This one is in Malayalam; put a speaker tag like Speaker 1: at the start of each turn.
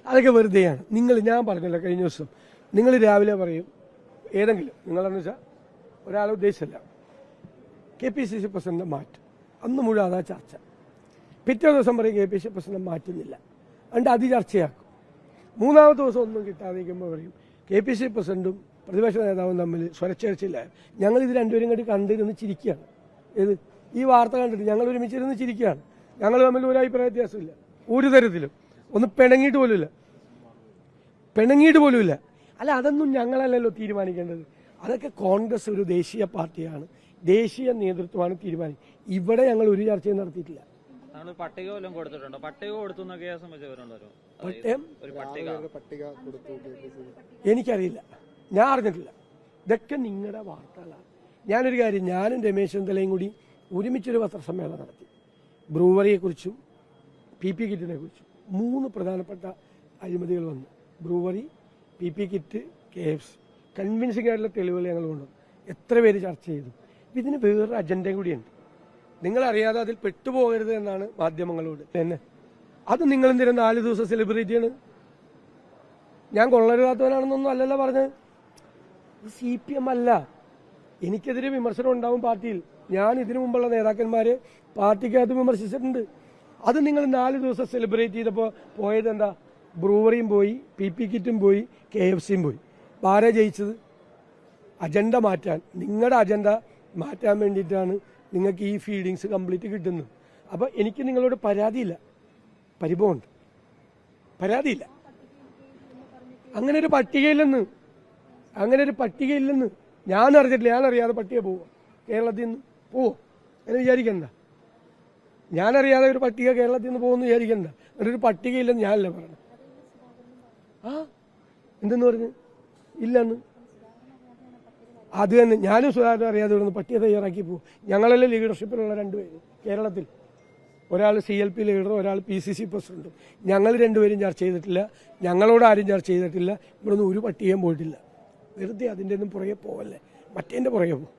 Speaker 1: അതൊക്കെ വെറുതെയാണ്. ഞാൻ പറഞ്ഞല്ലോ കഴിഞ്ഞ ദിവസം, നിങ്ങൾ രാവിലെ പറയും ഏതെങ്കിലും നിങ്ങളെന്ന് വെച്ചാൽ ഒരാളെ ഉദ്ദേശിച്ചല്ല KPCC പ്രസിഡന്റ് മാറ്റും, അന്ന് മുഴുവൻ അതാ ചർച്ച. പിറ്റേ ദിവസം പറയും KPCC പ്രസിഡന്റ് മാറ്റുന്നില്ല, അതുകൊണ്ട് അത് ചർച്ചയാക്കും. മൂന്നാമത്തെ ദിവസം ഒന്നും കിട്ടാതിരിക്കുമ്പോൾ പറയും KPCC പ്രസിഡന്റും പ്രതിപക്ഷ നേതാവും തമ്മിൽ സ്വരച്ചേർച്ചയില്ല. ഞങ്ങൾ ഇത് രണ്ടുപേരും കൂടി കണ്ടിരുന്ന് ചിരിക്കുകയാണ്. ഈ വാർത്ത കണ്ടിട്ട് ഞങ്ങൾ ഒരുമിച്ചിരുന്ന് ചിരിക്കുകയാണ്. ഞങ്ങൾ തമ്മിൽ ഒരു അഭിപ്രായ വ്യത്യാസമില്ല, ഒരു തരത്തിലും. ഒന്ന് പിണങ്ങിയിട്ട് പോലുമില്ല. അല്ല, അതൊന്നും ഞങ്ങളല്ലല്ലോ തീരുമാനിക്കേണ്ടത്. അതൊക്കെ കോൺഗ്രസ് ഒരു ദേശീയ പാർട്ടിയാണ്, ദേശീയ നേതൃത്വമാണ് തീരുമാനിക്കുന്നത്. ഇവിടെ ഞങ്ങൾ ഒരു ചർച്ചയും നടത്തിയിട്ടില്ല.
Speaker 2: പട്ടിക കൊടുത്തിട്ടുണ്ടോ? പട്ടിക കൊടുത്തു
Speaker 1: എനിക്കറിയില്ല, ഞാൻ അറിഞ്ഞിട്ടില്ല. ഇതൊക്കെ നിങ്ങളുടെ വാർത്തകളാണ്. ഞാനൊരു കാര്യം, ഞാനും രമേശ് ചെന്നിത്തലയും കൂടി ഒരുമിച്ചൊരു പത്രസമ്മേളനം നടത്തി. ബ്രൂവറിയെക്കുറിച്ചും PP കിറ്റിനെ കുറിച്ചും 3 പ്രധാനപ്പെട്ട അഴിമതികൾ വന്നു. Brewery, PP kit, KFC. Convincing ആയിട്ടുള്ള തെളിവുകൾ ഞങ്ങൾ കൊണ്ടുവന്നു. എത്ര പേര് ചർച്ച ചെയ്തു. ഇതിന് വേറൊരു അജണ്ടയും കൂടിയുണ്ട്. നിങ്ങളറിയാതെ അതിൽ പെട്ടുപോകരുത് എന്നാണ് മാധ്യമങ്ങളോട് തന്നെ. അത് നിങ്ങളെന്തിനും 4 ദിവസം സെലിബ്രേറ്റ് ചെയ്യണം. ഞാൻ കൊള്ളരുതാത്തവനാണെന്നൊന്നും അല്ലല്ലോ പറഞ്ഞത്. CPM അല്ല. എനിക്കെതിരെ വിമർശനം ഉണ്ടാവും പാർട്ടിയിൽ. ഞാൻ ഇതിനു മുമ്പുള്ള നേതാക്കന്മാരെ പാർട്ടിക്കകത്ത് വിമർശിച്ചിട്ടുണ്ട്. അത് നിങ്ങൾ 4 ദിവസം സെലിബ്രേറ്റ് ചെയ്തപ്പോൾ പോയത് എന്താ? ബ്രൂവറിയും പോയി, PP കിറ്റും പോയി, KFCയും പോയി. ആരാ ജയിച്ചത്? അജണ്ട മാറ്റാൻ, നിങ്ങളുടെ അജണ്ട മാറ്റാൻ വേണ്ടിയിട്ടാണ് നിങ്ങൾക്ക് ഈ ഫീഡിങ്സ് കംപ്ലീറ്റ് കിട്ടുന്നത്. അപ്പോൾ എനിക്ക് നിങ്ങളോട് പരാതിയില്ല, പരിഭവമുണ്ട്. പരാതിയില്ല. അങ്ങനെ ഒരു പട്ടികയില്ലെന്ന് ഞാൻ അറിഞ്ഞിട്ടില്ല. ഞാൻ അറിയാതെ പട്ടിക പോവുക കേരളത്തിൽ നിന്ന് പോവോ എന്ന് വിചാരിക്കണ്ട. ഞാനറിയാതെ ഒരു പട്ടിക കേരളത്തിൽ നിന്ന് പോകുമെന്ന് വിചാരിക്കണ്ട. ഒരു പട്ടികയില്ലെന്ന് ഞാനല്ലേ പറഞ്ഞു. എന്തെന്ന് പറഞ്ഞു? ഇല്ലെന്ന്. അത് തന്നെ, ഞാനും സുധാകരൻ അറിയാതെ ഇവിടെ നിന്ന് പട്ടിക തയ്യാറാക്കി പോകും. ഞങ്ങളല്ലേ ലീഡർഷിപ്പിലുള്ള 2 പേര് കേരളത്തിൽ. ഒരാൾ CLP ലീഡറും ഒരാൾ PCC പ്രസിഡന്റും. ഞങ്ങൾ 2 പേരും ചർച്ച ചെയ്തിട്ടില്ല. ഞങ്ങളോട് ആരും ചർച്ച ചെയ്തിട്ടില്ല. ഇവിടെ നിന്ന് ഒരു പട്ടികയും പോയിട്ടില്ല. വെറുതെ അതിൻ്റെ ഒന്നും പുറകെ പോവല്ലേ, മറ്റേൻ്റെ പുറകെ പോകും.